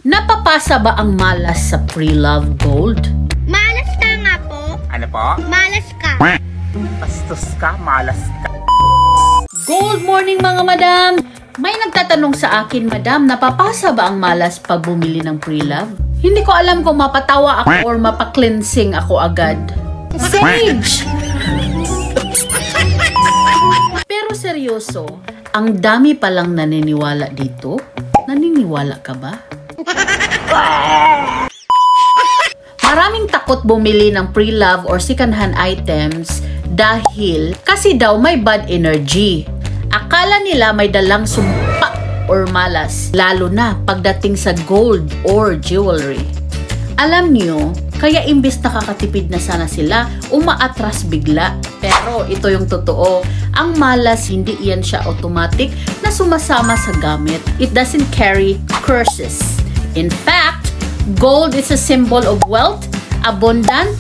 Napapasa ba ang malas sa pre-love gold? Malas ka nga po. Ano po? Malas ka. Bastos ka, malas ka. Good morning mga madam! May nagtatanong sa akin, madam, napapasa ba ang malas pag bumili ng pre-love? Hindi ko alam kung mapatawa ako or mapa-cleansing ako agad. Sage! Pero seryoso, ang dami palang naniniwala dito. Naniniwala ka ba? Maraming takot bumili ng pre-love or second-hand items dahil kasi daw may bad energy. Akala nila may dalang sumpa or malas, lalo na pagdating sa gold or jewelry. Alam nyo, kaya imbes nakakatipid na sana sila, umaatras bigla. Pero ito yung totoo, ang malas hindi yan siya automatic na sumasama sa gamit. It doesn't carry curses. In fact, gold is a symbol of wealth, abundant,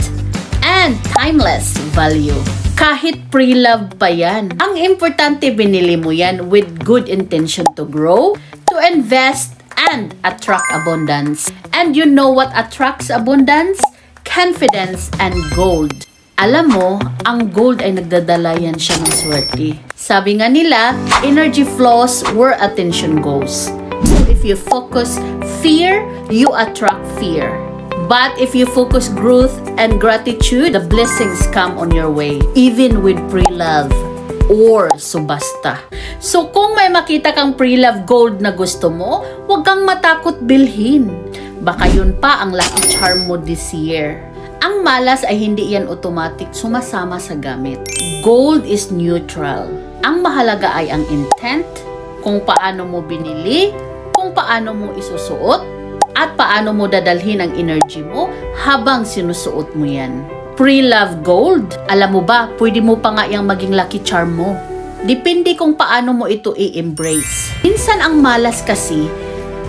and timeless value. Kahit pre-love pa yan. Ang importante, binili mo yan with good intention to grow, to invest, and attract abundance. And you know what attracts abundance? Confidence and gold. Alam mo, ang gold ay nagdadala yan siya ng swerte. Sabi nga nila, energy flows where attention goes. So if you focus fear, you attract fear. But if you focus growth and gratitude, the blessings come on your way, even with pre-love or subasta. So kung may makita kang pre-love gold na gusto mo, huwag kang matakot bilhin. Baka yun pa ang lucky charm mo this year. Ang malas ay hindi yan automatic sumasama sa gamit. Gold is neutral. Ang mahalaga ay ang intent, kung paano mo binili, kung paano mo isusuot, at paano mo dadalhin ang energy mo habang sinusuot mo yan. Pre-love gold, alam mo ba, pwede mo pa nga yung maging lucky charm mo. Depende kung paano mo ito i-embrace. Minsan ang malas kasi,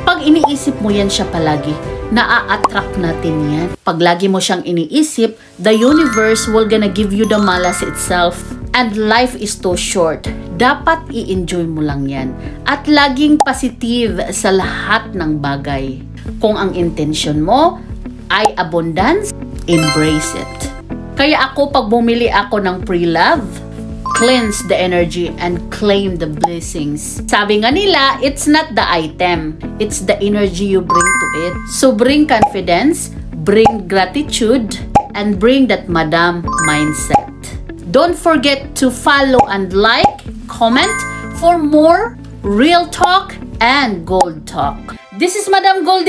pag iniisip mo yan siya palagi, naa-attract natin yan. Pag lagi mo siyang iniisip, the universe will gonna give you the malas itself. And life is too short. Dapat i-enjoy mo lang yan. At laging positive sa lahat ng bagay. Kung ang intention mo ay abundance, embrace it. Kaya ako, pag bumili ako ng pre-love, cleanse the energy and claim the blessings. Sabi nga nila, it's not the item, it's the energy you bring to it. So bring confidence, bring gratitude, and bring that madam mindset. Don't forget to follow and like, comment for more real talk and gold talk. This is Madam Gold.